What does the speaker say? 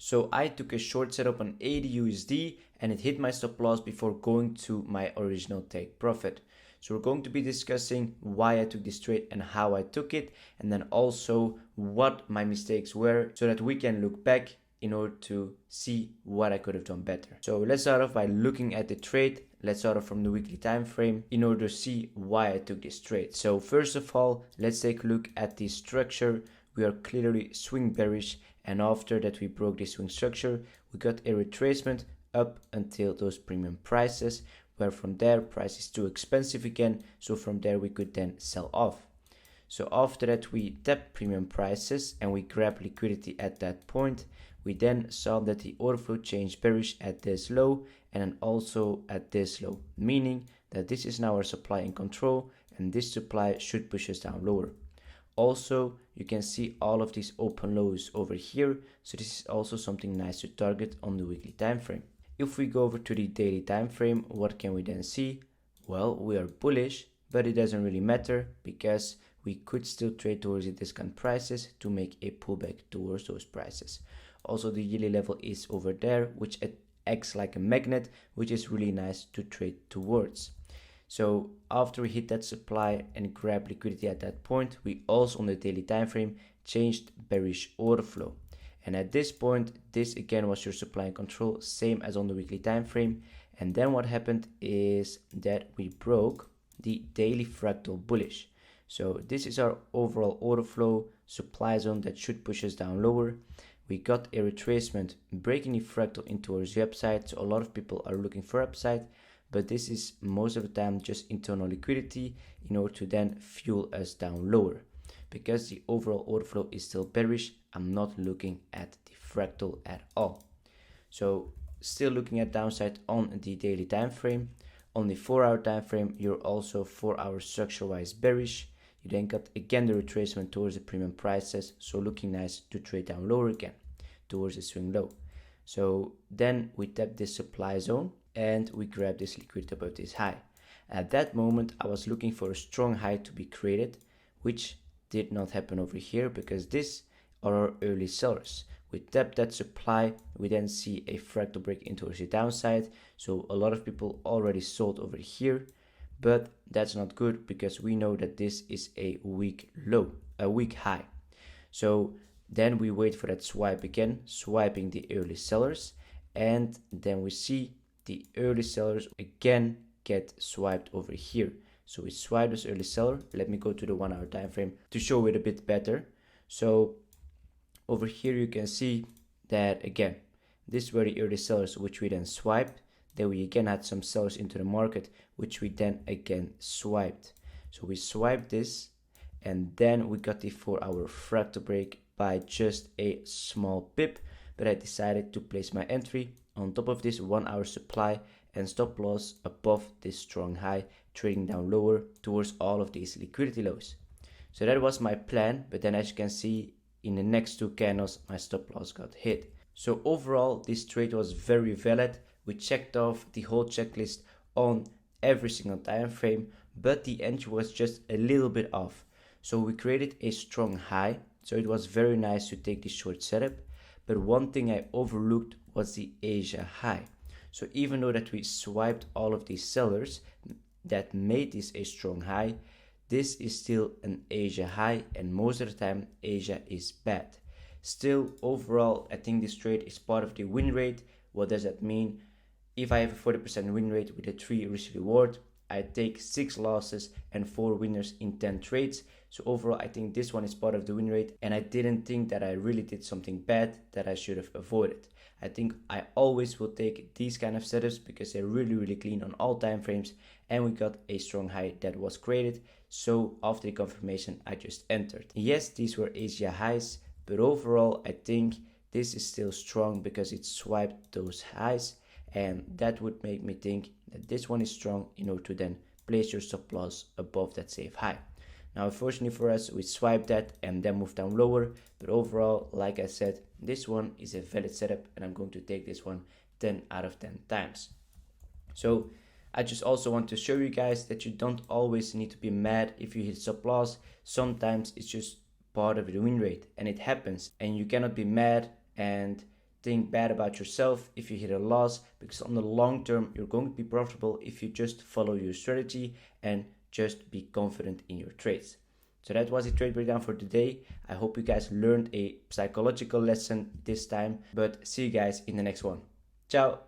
So I took a short setup on AUDUSD and it hit my stop loss before going to my original take profit. So we're going to be discussing why I took this trade and how I took it, and then also what my mistakes were so that we can look back in order to see what I could have done better. So let's start off by looking at the trade. Let's start off from the weekly time frame in order to see why I took this trade. So first of all, let's take a look at the structure. We are clearly swing bearish, and after that we broke this swing structure, we got a retracement up until those premium prices, where from there price is too expensive again, so from there we could then sell off. So after that we tapped premium prices and we grabbed liquidity at that point. We then saw that the order flow changed bearish at this low and then also at this low, meaning that this is now our supply in control and this supply should push us down lower. Also, you can see all of these open lows over here, so this is also something nice to target on the weekly time frame. If we go over to the daily time frame, what can we then see? Well, we are bullish, but it doesn't really matter because we could still trade towards the discount prices to make a pullback towards those prices. Also, the yearly level is over there, which acts like a magnet, which is really nice to trade towards. So after we hit that supply and grab liquidity at that point, we also on the daily time frame changed bearish order flow. And at this point, this again was your supply and control, same as on the weekly time frame. And then what happened is that we broke the daily fractal bullish. So this is our overall order flow supply zone that should push us down lower. We got a retracement breaking the fractal in towards the upside. So a lot of people are looking for upside, but this is most of the time just internal liquidity in order to then fuel us down lower. Because the overall order flow is still bearish, I'm not looking at the fractal at all. So still looking at downside on the daily time frame. On the 4-hour time frame, you're also 4 hours structure wise bearish. You then got again the retracement towards the premium prices, so looking nice to trade down lower again towards the swing low. So then we tap this supply zone and we grab this liquidity above this high. At that moment, I was looking for a strong high to be created, which did not happen over here because this are our early sellers. We tap that supply, we then see a fractal break into the downside. So a lot of people already sold over here, but that's not good because we know that this is a weak low, a weak high. So then we wait for that swipe again, swiping the early sellers, and then we see the early sellers again get swiped over here. So we swipe this early seller. Let me go to the 1-hour time frame to show it a bit better. So over here you can see that again, this were the early sellers which we then swiped. Then we again had some sellers into the market which we then again swiped. So we swiped this and then we got the 4-hour fractal break by just a small pip, but I decided to place my entry on top of this 1-hour supply and stop loss above this strong high, trading down lower towards all of these liquidity lows. So that was my plan, but then as you can see in the next 2 candles, my stop loss got hit. So overall, this trade was very valid. We checked off the whole checklist on every single time frame, but the entry was just a little bit off. So we created a strong high, so it was very nice to take this short setup. But one thing I overlooked was the Asia high. So even though that we swiped all of these sellers that made this a strong high, this is still an Asia high, and most of the time Asia is bad. Still, overall, I think this trade is part of the win rate. What does that mean? If I have a 40% win rate with a 3 risk reward, I take 6 losses and 4 winners in 10 trades. So overall, I think this one is part of the win rate, and I didn't think that I really did something bad that I should have avoided. I think I always will take these kind of setups because they're really clean on all time frames, and we got a strong high that was created. So after the confirmation, I just entered. Yes, these were Asia highs, but overall, I think this is still strong because it swiped those highs, and that would make me think that this one is strong in order to then place your stop loss above that safe high. Now, unfortunately for us, we swiped that and then moved down lower, but overall, like I said, this one is a valid setup and I'm going to take this one 10 out of 10 times. So I just also want to show you guys that you don't always need to be mad if you hit stop loss. Sometimes it's just part of the win rate and it happens, and you cannot be mad and think bad about yourself if you hit a loss, because on the long term, you're going to be profitable if you just follow your strategy and just be confident in your trades. So that was the trade breakdown for today. I hope you guys learned a psychological lesson this time, but see you guys in the next one. Ciao.